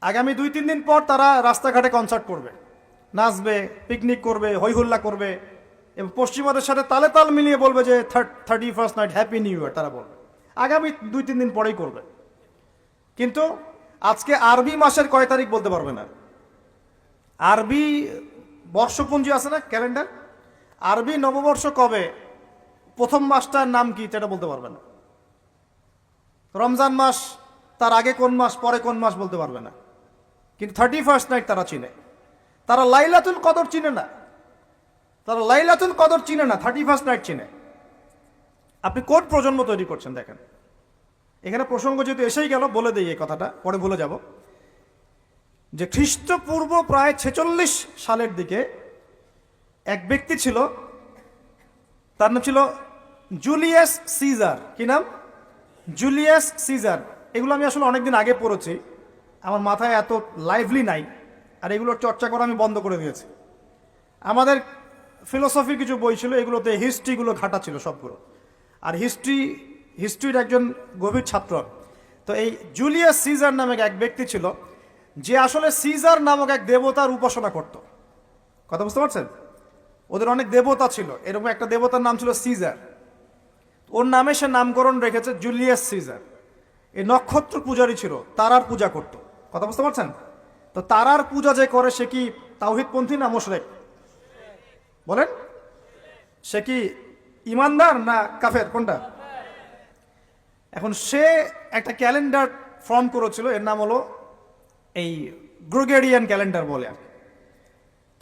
আগামী 2-3 দিন পর তারা রাস্তাঘাটে কনসার্ট করবে, নাচবে, পিকনিক করবে, হইহুল্লা করবে এবং পশ্চিমাদের সাথে তালে তাল মিলিয়ে বলবে যে 31st night happy new year. তারা বলবে আগামী 2-3 দিন পরেই করবে। কিন্তু আজকে আরবি মাসের কয় তারিখ বলতে পারবে না। আরবি বর্ষপঞ্জি আছে না, ক্যালেন্ডার, আরবি নববর্ষ কবে, প্রথম মাসটার নাম কি সেটা বলতে পারবে না। রমজান মাস তার আগে কোন মাস, পরে কোন মাস বলতে পারবে না। কিন্তু 31st নাইট তারা চিনে। তারা লাইলাতুল কদর চিনে না, তারা লাইলাতুল কদর চিনে না, 31st নাইট চিনে। আপনি কোন প্রজন্ম তৈরি করছেন দেখেন। এখানে প্রসঙ্গ যেহেতু এসেই গেল বলে দিই এই কথাটা, পরে ভুলে যাব, যে খ্রিস্টপূর্ব প্রায় 46 সালের দিকে এক ব্যক্তি ছিল, তার নাম ছিল জুলিয়াস সিজার। কি নাম? Julius Caesar. এগুলো আমি আসলে অনেকদিন আগে পড়েছি, আমার মাথায় এত লাইভলি নাই, আর এগুলোর চর্চা করা আমি বন্ধ করে দিয়েছি। আমাদের ফিলোসফির কিছু বই ছিল, এগুলোতে হিস্ট্রিগুলো ঘাটা ছিল সবগুলো, আর হিস্ট্রির একজন গভীর ছাত্র। তো এই জুলিয়াস সিজার নামক এক ব্যক্তি ছিল, যে আসলে সিজার নামক এক দেবতার উপাসনা করত। কথা বুঝতে পারছেন? ওদের অনেক দেবতা ছিল, এরকম একটা দেবতার নাম ছিল সিজার। ওর নামে সে নামকরণ রেখেছে জুলিয়াস সিজার। এই নক্ষত্র পূজারী ছিল, তারার পূজা করত। কথা বুঝতে পারছেন? তো তারার পূজা যে করে সে কি তাওহীদপন্থী না মুশরিক? বলেন, সে কি ইমানদার না কাফের, কোনটা? এখন সে একটা ক্যালেন্ডার ফর্ম করেছিল, এর নাম হলো এই গ্রেগরিয়ান ক্যালেন্ডার বলে। আর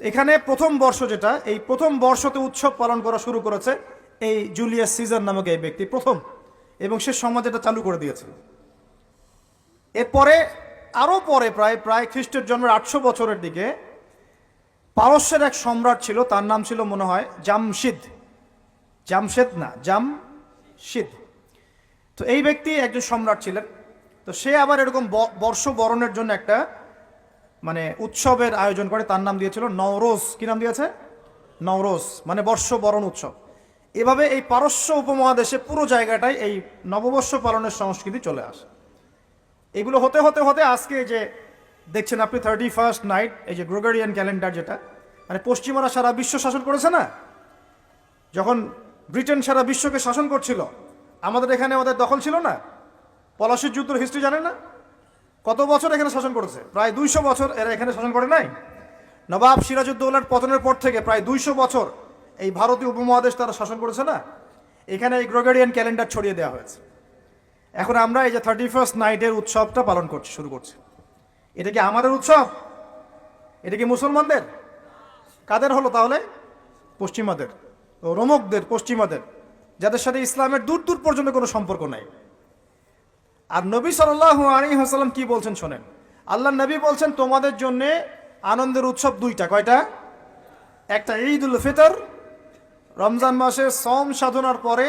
এখানে প্রথম বর্ষ যেটা, এই প্রথম বর্ষতে উৎসব পালন করা শুরু করেছে এই জুলিয়াস সিজার নামক এই ব্যক্তি প্রথম, এবং সে সমাজ এটা চালু করে দিয়েছে। এরপরে আরও পরে প্রায় খ্রিস্টের জন্মের 800 বছরের দিকে পারস্যের এক সম্রাট ছিল, তার নাম ছিল মনে হয় জামশিদ। জামশিদ। তো এই ব্যক্তি একজন সম্রাট ছিলেন। তো সে আবার এরকম বর্ষ বরণের জন্য একটা মানে উৎসবের আয়োজন করে, তার নাম দিয়েছিল নওরোজ। কি নাম দিয়েছে? নওরোজ, মানে বর্ষ বরণ উৎসব। এভাবে এই পারস্য উপমহাদেশে পুরো জায়গাটায় এই নববর্ষ পালনের সংস্কৃতি চলে আসে। এগুলো হতে হতে হতে আজকে যে দেখছেন আপনি 31st নাইট, এই যে গ্রেগরিয়ান ক্যালেন্ডার, যেটা মানে পশ্চিমারা সারা বিশ্ব শাসন করেছে না। যখন ব্রিটেন সারা বিশ্বকে শাসন করছিল, আমাদের এখানে ওদের দখল ছিল না। পলাশির যুদ্ধের হিস্ট্রি জানেন না? কত বছর এখানে শাসন করেছে? প্রায় 200 বছর এরা এখানে শাসন করে নাই। নবাব সিরাজউদ্দৌলার পতনের পর থেকে প্রায় 200 বছর এই ভারতীয় উপমহাদেশ তারা শাসন করেছে না। এখানে এই গ্রেগরিয়ান ক্যালেন্ডার ছড়িয়ে দেওয়া হয়েছে। এখন আমরা এই যে 31st নাইটের উৎসবটা পালন করছি, শুরু করছি। এটা কি আমাদের উৎসব? এটা কি মুসলমানদের? কাদের হলো তাহলে? পশ্চিমাদের, রোমকদের, পশ্চিমাদের, যাদের সাথে ইসলামের দূর দূর পর্যন্ত কোনো সম্পর্ক নাই। আর নবী সাল্লাল্লাহু আলাইহি ওয়াসাল্লাম কি বলছেন শোনেন। আল্লাহ নবী বলছেন তোমাদের জন্য আনন্দের উৎসব দুইটা। কয়টা? একটা ঈদুল ফিতর, রমজান মাসে সম সাধনার পরে,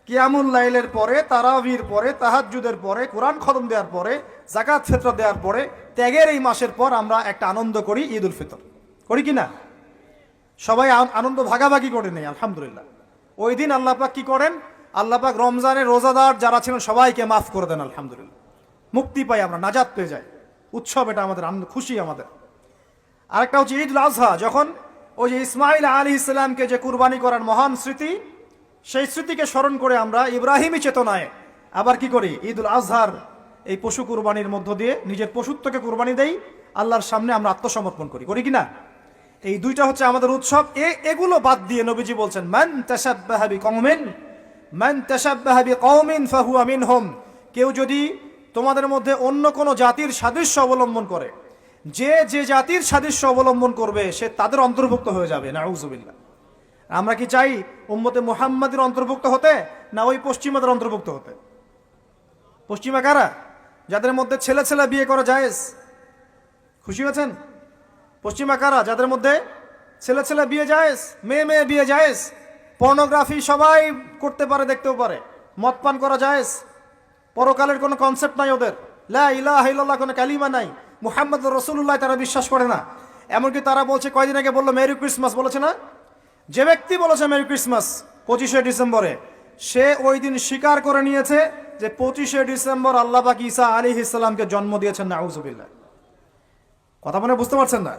কিয়ামুল লাইলের পরে, তারাবির পরে, তাহাজ্জুদের পরে, কোরআন খতম দেওয়ার পরে, যাকাত ফিতর দেওয়ার পরে, ত্যাগের এই মাসের পর আমরা একটা আনন্দ করি, ঈদুল ফিতর। করি কি না? সবাই আনন্দ ভাগাভাগি করে নেই, আলহামদুলিল্লাহ। ওই দিন আল্লাহ পাক কি করেন? আল্লাহ পাক রমজানের রোজাদার যারা ছিলেন সবাইকে মাফ করে দেন, আলহামদুলিল্লাহ। মুক্তি পাই আমরা, নাজাত পেয়ে যাই। উৎসব এটা আমাদের, আনন্দ, খুশি আমাদের। আরেকটা হচ্ছে ঈদুল আজহা, যখন ওই যে ইসমাইল আলাইহিস সালামকে যে কুরবানি করার মহান স্মৃতি, সেই স্মৃতিকে স্মরণ করে আমরা ইব্রাহিমী চেতনায় আবার কি করি? ঈদুল আজহার এই পশু কুরবানির মধ্য দিয়ে নিজের পশুত্বকে কুরবানি দেই, আল্লাহর সামনে আমরা আত্মসমর্পণ করি। করি কি না? এই দুইটা হচ্ছে আমাদের উৎসব। এগুলো বাদ দিয়ে নবীজি বলছেন মান তাশাব্বাহা বিকওমিন ফাহুয়া মিনহুম। কেউ যদি তোমাদের মধ্যে অন্য কোনো জাতির সাদৃশ্য অবলম্বন করে, যে যে জাতির সাদৃশ্য অবলম্বন করবে সে তাদের অন্তর্ভুক্ত হয়ে যাবে। নাউযুবিল্লাহ। আমরা কি চাই উম্মতে মুহাম্মাদের অন্তর্ভুক্ত হতে, না ওই পশ্চিমাদের অন্তর্ভুক্ত হতে? পশ্চিমা কারা? যাদের মধ্যে ছেলে ছেলে বিয়ে করা জায়েজ। খুশি হয়েছেন? পশ্চিমা কারা? যাদের মধ্যে ছেলে ছেলে বিয়ে জায়েজ, মেয়ে মেয়ে বিয়ে জায়েজ, পর্নোগ্রাফি সবাই করতে পারে, দেখতেও পারে, মদ পান করা জায়েজ, পরকালের কোনো কনসেপ্ট নাই ওদের, লা ইলাহা ইল্লাল্লাহ কোনো কালিমা নাই, মুহাম্মদুর রাসূলুল্লাহ তারা বিশ্বাস করে না। এমনকি তারা বলছে, কয়দিন আগে বললো মেরি ক্রিসমাস, বলেছে না? যে ব্যক্তি বলেছে মেরি ক্রিসমাস 25শে ডিসেম্বরে, সে ওই দিন স্বীকার করে নিয়েছে যে 25শে ডিসেম্বর আল্লাহ পাক ঈসা আলাইহিস সালামকে জন্ম দিয়েছেন। নাউযুবিল্লাহ। কথা মানে বুঝতে পারছেন না?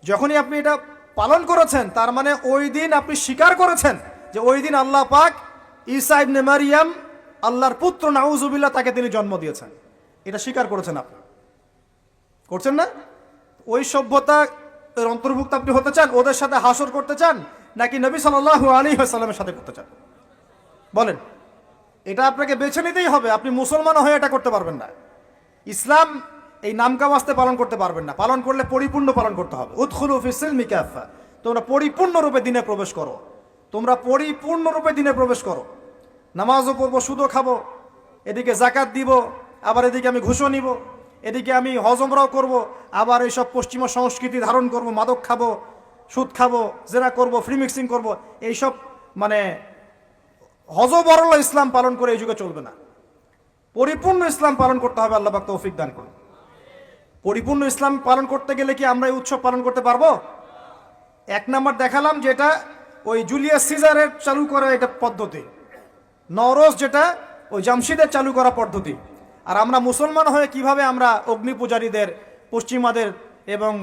যখনই আপনি এটা পালন করেছেন, তার মানে ওই দিন আপনি স্বীকার করেছেন যে ওই দিন আল্লাহ পাক ঈসা ইবনে মারিয়াম, আল্লাহর পুত্র নাউজুবিল্লাহ, তাকে তিনি জন্ম দিয়েছেন। এটা স্বীকার করেছেন আপনি, করছেন না? ওই সভ্যতা এর অন্তর্ভুক্ত আপনি হতে চান? ওদের সাথে হাসর করতে চান, নাকি নবী সাল্লাল্লাহু আলাইহি ওয়াসাল্লামের সাথে করতে চান? বলেন। এটা আপনাকে বেছে নিতেই হবে। আপনি মুসলমান হয়ে এটা করতে পারবেন না। ইসলাম এই নামকাওয়াস্তে পালন করতে পারবেন না। পালন করলে পরিপূর্ণ পালন করতে হবে। উদখুলু ফিস সিলমি কাফা, তোমরা পরিপূর্ণরূপে দিনে প্রবেশ করো, তোমরা পরিপূর্ণরূপে দিনে প্রবেশ করো। নামাজও পড়বো, সুদও খাবো, এদিকে জাকাত দিব, আবার এদিকে আমি ঘুষও নিব, এদিকে আমি হজমরাও করব, আবার এইসব পশ্চিমা সংস্কৃতি ধারণ করব, মাদক খাবো, সুদ খাবো, জেনা করব, ফ্রি মিক্সিং করব। এইসব মানে হজবরল ইসলাম পালন করে এই যুগে চলবে না। পরিপূর্ণ ইসলাম পালন করতে হবে। আল্লাহ পাক তৌফিক দান করুন। পরিপূর্ণ ইসলাম পালন করতে গেলে কি আমরা এই উৎসব পালন করতে পারবো? এক নাম্বার দেখালাম যেটা ওই জুলিয়াস সিজারের চালু করা এটা পদ্ধতি, নওরোজ যেটা ওই জামশিদের চালু করা পদ্ধতি। আর আমরা মুসলমান হয়ে কিভাবে আমরা অগ্নি পূজারীদের, পশ্চিমাদের এবং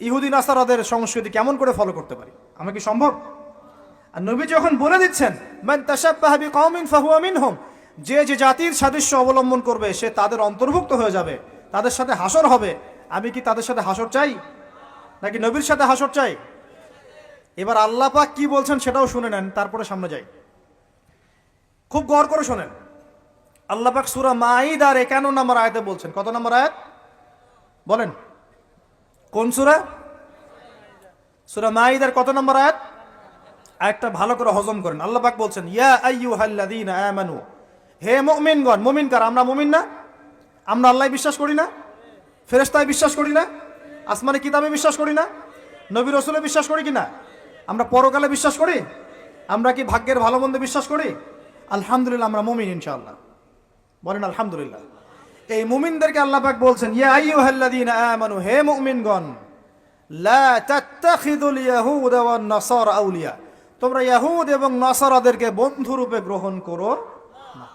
ইহুদি নাসারাদের সংস্কৃতি কেমন করে ফলো করতে পারি? আমরা কি সম্ভব? আর নবী যখন বলে দিচ্ছেন মান তাশাব্বাহা বিকওমিন ফাহুয়া মিনহুম, যে যে জাতির সাদৃশ্য অবলম্বন করবে সে তাদের অন্তর্ভুক্ত হয়ে যাবে, তাদের সাথে হাসর হবে। আমি কি তাদের সাথে হাসর চাই, নাকি নবীর সাথে হাসর চাই? এবার আল্লাহ পাক কি বলছেন সেটাও শুনে নেন, তারপরে সামনে যাই। খুব গৌর করে শোনেন। আল্লাহ পাক সূরা মাঈদার 51 নম্বর আয়াতে বলছেন। কত নম্বর আয়াত বলেন? কোন সূরা? সূরা মাঈদার কত নম্বর আয়াত? আয়াতটা ভালো করে হজম করেন। আল্লাহ পাক বলছেন ইয়া আইয়ুহাল্লাযীনা আমানু, হে মুমিনগণ। মুমিন কারা? আমরা মুমিন না? আমরা আল্লাহয় বিশ্বাস করি না? ফেরেশতায় বিশ্বাস করি না? আসমানি কিতাবে বিশ্বাস করি না? নবী রাসূলে বিশ্বাস করি কিনা? আমরা পরকালে বিশ্বাস করি? আমরা কি ভাগ্যের ভালো মন্দে বিশ্বাস করি? আলহামদুলিল্লাহ, আমরা মুমিন ইনশাআল্লাহ। বলেন আলহামদুলিল্লাহ। এই মুমিনদেরকে আল্লাহ পাক বলছেন ইয়া আইয়ুহাল্লাযীনা আমানু, হে মুমিনগণ, লা তাত্তাখিযুল ইয়াহুদা ওয়ান নাসারা আউলিয়া, তোমরা ইয়াহুদ এবং নাসারাদেরকে বন্ধু রূপে গ্রহণ করো না।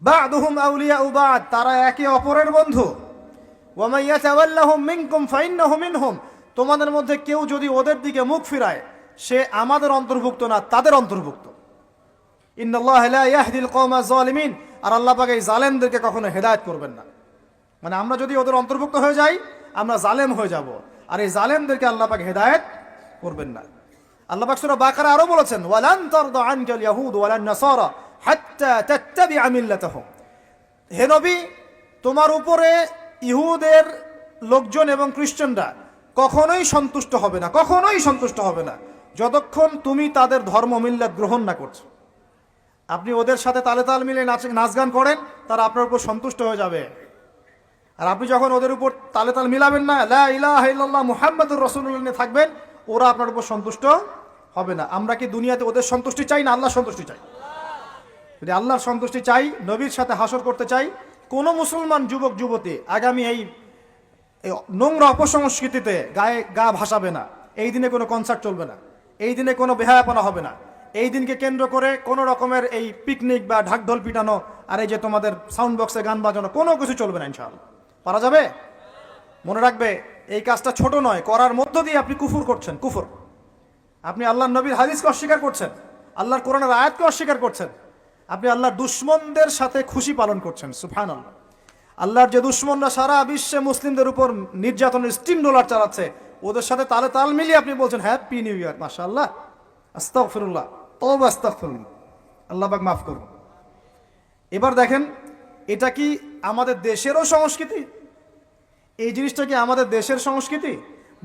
বা'দুহুম আউলিয়াউ বা'দ, তারা একে অপরের বন্ধু। ওয়া মান ইয়াতাওয়াল্লাহুম মিনকুম ফাইন্নাহু মিনহুম, তোমাদের মধ্যে কেউ যদি ওদের দিকে মুখ ফিরায় সে আমাদের অন্তর্ভুক্ত না, তাদের অন্তর্ভুক্ত। ইন্নাল্লাহা লা ইয়াহদিল কওমা যালিমিন, আর আল্লাহ পাক এই জালেমদেরকে কখনো হেদায়েত করবেন না। মানে আমরা যদি ওদের অন্তর্ভুক্ত হয়ে যাই আমরা জালেম হয়ে যাব, আর এই জালেমদেরকে আল্লাহ পাক হেদায়েত করবেন না। আল্লাহ পাক সূরা বাকারা আরো বলেছেন ওয়ালান তারদা আনকাল ইয়াহুদ ওয়ালান নাসারা হাত্তা তাত্তাবিআ মিল্লাতাহুম, হে নবী, তোমার উপরে ইহুদের লোকজন এবং খ্রিস্টানরা কখনোই সন্তুষ্ট হবে না, কখনোই সন্তুষ্ট হবে না যতক্ষণ তুমি তাদের ধর্ম মিল্লাত গ্রহণ না করছো। আপনি ওদের সাথে তালে তাল মিলে নাচ গান করেন, তারা আপনার উপর সন্তুষ্ট হয়ে যাবে। আর আপনি যখন ওদের উপর তালে তাল মিলাবেন না, লা ইলাহা ইল্লাল্লাহ মুহাম্মাদুর রাসূলুল্লাহ নিয়ে থাকবেন, ওরা আপনার উপর সন্তুষ্ট হবে না। আমরা কি দুনিয়াতে ওদের সন্তুষ্টি চাই না আল্লাহর সন্তুষ্টি চাই? যদি আল্লাহর সন্তুষ্টি চাই, নবীর সাথে হাসর করতে চাই, কোন মুসলমান যুবক যুবতী আগামী এই নোংরা অপসংস্কৃতিতে গায়ে গা ভাসাবে না। এই দিনে কোনো কনসার্ট চলবে না, এই দিনে কোনো বেহায়াপনা হবে না, এই দিনকে কেন্দ্র করে কোনো রকমের এই পিকনিক বা ঢাকঢোল পিটানো আর এই যে তোমাদের সাউন্ড বক্সে গান বাজানো কোনো কিছু চলবে না ইনশাআল্লাহ। পারা যাবে? মনে রাখবে এই কাজটা ছোট নয়, করার মধ্য দিয়ে আপনি কুফর করছেন। কুফর, আপনি আল্লাহর নবীর হাদিসকে অস্বীকার করছেন, আল্লাহর কোরআনের আয়াতকে অস্বীকার করছেন, আপনি আল্লাহর দুশমনদের সাথে খুশি পালন করছেন। সুবহানাল্লাহ। আল্লাহর যে দুশমনরা সারা বিশ্বে মুসলিমদের উপর নির্যাতনের স্টিম রোলার চালাচ্ছে, ওদের সাথে তালে তাল মিলিয়ে আপনি বলছেন হ্যাপি নিউ ইয়ার, মাশাআল্লাহ, আস্তাগফিরুল্লাহ, তওবা আস্তাগফিরুল্লাহ, আল্লাহ পাক মাফ করুন। এবার দেখেন, এটা কি আমাদের দেশেরও সংস্কৃতি? এই জিনিসটা কি আমাদের দেশের সংস্কৃতি?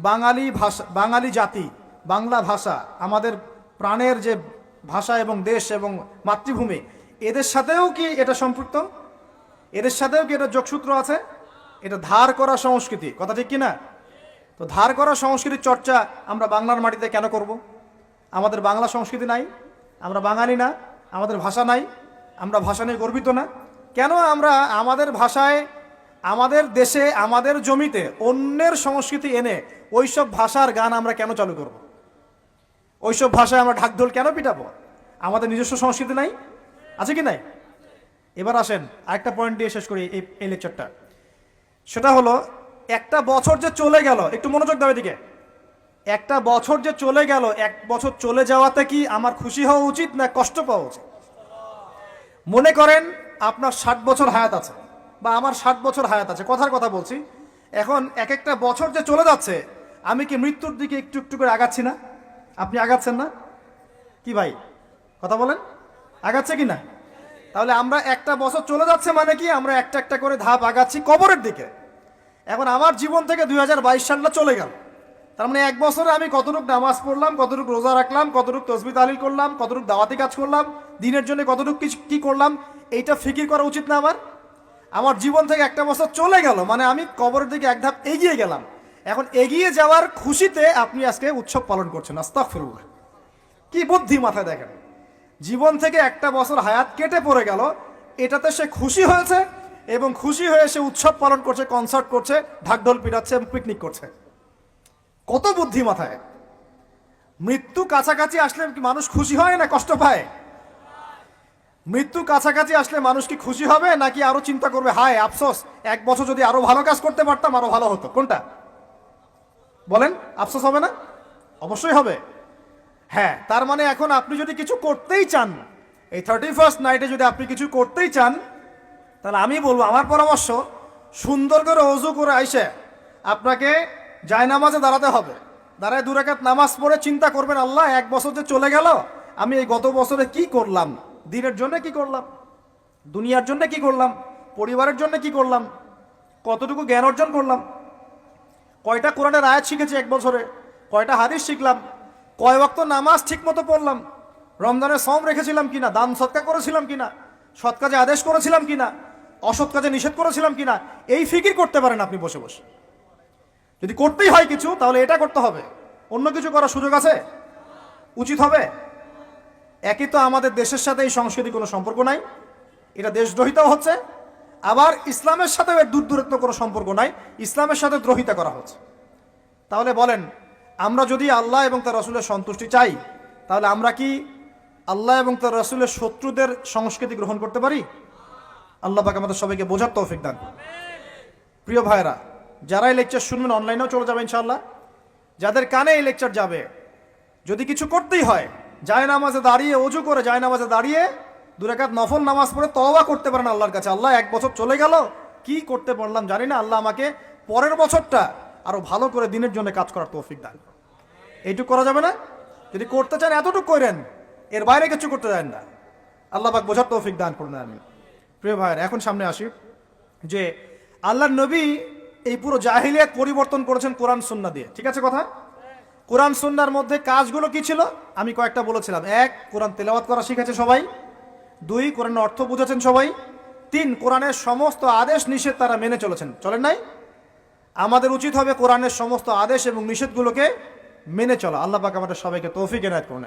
বাঙালি ভাষা, বাঙালি জাতি, বাংলা ভাষা আমাদের প্রাণের যে ভাষা এবং দেশ এবং মাতৃভূমি, এদের সাথেও কি এটা সম্পৃক্ত? এদের সাথেও কি এটা যোগসূত্র আছে? এটা ধার করা সংস্কৃতি, কথা ঠিক কিনা? তো ধার করা সংস্কৃতির চর্চা আমরা বাংলার মাটিতে কেন করব? আমাদের বাংলা সংস্কৃতি নাই? আমরা বাঙালি না? আমাদের ভাষা নাই? আমরা ভাষা নিয়ে গর্বিত না? কেন আমরা আমাদের ভাষায়, আমাদের দেশে, আমাদের জমিতে অন্যের সংস্কৃতি এনে ওইসব ভাষার গান আমরা কেন চালু করব? ওইসব ভাষায় আমরা ঢাকঢোল কেন পিটাবো? আমাদের নিজস্ব সংস্কৃতি নাই? আছে কি নাই? এবার আসেন আরেকটা পয়েন্ট দিয়ে শেষ করি এই লেকচারটা। সেটা হলো একটা বছর যে চলে গেল, একটু মনোযোগ দাও এদিকে। একটা বছর যে চলে গেল, এক বছর চলে যাওয়াতে কি আমার খুশি হওয়া উচিত না কষ্ট পাওয়া উচিত? মনে করেন আপনার 60 বছর হায়াত আছে, বা আমার 60 বছর হায়াত আছে, কথার কথা বলছি। এখন এক একটা বছর যে চলে যাচ্ছে, আমি কি মৃত্যুর দিকে একটু একটু করে আগাচ্ছি না? আপনি আগাচ্ছেন না কি ভাই? কথা বলেন, আগাচ্ছে কি না? তাহলে আমরা একটা বছর চলে যাচ্ছে মানে কি, আমরা একটা একটা করে ধাপ আগাচ্ছি কবরের দিকে। এখন আমার জীবন থেকে 2022 সালটা চলে গেল, তার মানে এক বছরে আমি কতটুকু নামাজ পড়লাম, কতটুকু রোজা রাখলাম, কতটুকু তসবিহ তাহলিল করলাম, কতটুকু দাওয়াতি কাজ করলাম, দিনের জন্য কতটুকু কি করলাম, এইটা ফিকির করা উচিত না আমার? আমার জীবন থেকে একটা বছর চলে গেল মানে আমি কবরের দিকে এক ধাপ এগিয়ে গেলাম। এখন এগিয়ে যাওয়ার খুশিতে আপনি আজকে উৎসব পালন করছেন। আস্তাগফিরুল্লাহ, কি বুদ্ধি মাথায় দেখেন। জীবন থেকে একটা বছর হায়াত কেটে পড়ে গেল, এটাতে সে খুশি হয়েছে এবং খুশি হয়ে সে উৎসব পালন করছে, কনসার্ট করছে, ঢাকঢোল পিটাচ্ছে, পিকনিক করছে। কত বুদ্ধি মাথায়। মৃত্যু কাছাকাছি আসলে কি মানুষ খুশি হয় না কষ্ট পায়? মৃত্যু কাছাকাছি আসলে মানুষ কি খুশি হবে নাকি আরো চিন্তা করবে, হায় আফসোস, এক বছর যদি আরো ভালো কাজ করতে পারতাম আরো ভালো হতো? কোনটা বলেন? আফসোস হবে না? অবশ্যই হবে। হ্যাঁ, তার মানে এখন আপনি যদি কিছু করতেই চান, এই 31st নাইটে যদি আপনি কিছু করতেই চান, তাহলে আমি বলবো, আমার পরামর্শ, সুন্দর করে ওযু করে আইসে আপনাকে জায়নামাজে দাঁড়াতে হবে। দাঁড়ায় 2 রাকাত নামাজ পড়ে চিন্তা করবেন, আল্লাহ এক বছর যে চলে গেল, আমি এই গত বছরে কি করলাম, দিনের জন্য কি করলাম, দুনিয়ার জন্য কি করলাম, পরিবারের জন্য কি করলাম, কতটুকু জ্ঞান অর্জন করলাম, কয়টা কোরআনের আয়াত শিখেছি এক বছরে, কয়টা হাদিস শিখলাম, কয় ওয়াক্ত নামাজ ঠিক মতো পড়লাম, রমজানের সওম রেখেছিলাম কিনা, দান সৎকা করেছিলাম কিনা, সৎ কাজে আদেশ করেছিলাম কিনা, অসৎ কাজে নিষেধ করেছিলাম কিনা, এই ফিকির করতে পারেন আপনি বসে বসে। যদি করতেই হয় কিছু, তাহলে এটা করতে হবে। অন্য কিছু করার সুযোগ আছে? উচিত হবে? একই তো আমাদের দেশের সাথে এই সংস্কৃতি কোনো সম্পর্ক নাই, এটা দেশদ্রোহিতাও হচ্ছে, আবার ইসলামের সাথেও এর দূরত্ব কোনো সম্পর্ক নাই, ইসলামের সাথে দ্রোহিতা করা হচ্ছে। তাহলে বলেন, আমরা যদি আল্লাহ এবং তার রাসূলের সন্তুষ্টি চাই, তাহলে আমরা কি আল্লাহ এবং তার রাসূলের শত্রুদের সংস্কৃতি গ্রহণ করতে পারি? আল্লাহ পাক আমাদের সবাইকে বোঝার তৌফিক দান। প্রিয় ভাইরা, যারা এই লেকচার শুনবেন, অনলাইনেও চলে যাবে ইনশাআল্লাহ, যাদের কানে এই লেকচার যাবে, যদি কিছু করতেই হয়, জায়নামাজে দাঁড়িয়ে, ওযু করে জায়নামাজে দাঁড়িয়ে 2 রাকাত নফল নামাজ পড়ে তওবা করতে পারেন আল্লাহর কাছে, আল্লাহ এক বছর চলে গেল, কি করতে পারলাম জানি না, আল্লাহ আমাকে পরের বছরটা আরো ভালো করে দিনের জন্য কাজ করার তৌফিক দান। এইটুকু করা যাবে না? যদি করতে চান এতটুকু করেন, এর বাইরে কিছু করতে দেন না। আল্লাহ পাক বোঝার তৌফিক দান করুন, আমিন। প্রিয় ভাইয়ের, এখন সামনে আসি যে আল্লাহর নবী এই পুরো জাহিলিয়াত পরিবর্তন করেছেন কোরআন সুন্নাহ দিয়ে, ঠিক আছে কথা? কোরআন সুন্নাহর মধ্যে কাজগুলো কি ছিল আমি কয়েকটা বলেছিলাম। 1, কোরআন তেলাওয়াত করা শিখেছে সবাই। 2, কোরআনের অর্থ বুঝেছেন সবাই। 3, কোরআনের সমস্ত আদেশ নিষেধ তারা মেনে চলেছেন, চলেন নাই? আমাদের উচিত হবে কোরআনের সমস্ত আদেশ এবং নিষেধগুলোকে মেনে চলা। আল্লাহ পাক আমাদের সবাইকে তৌফিক এনায়েত করুন।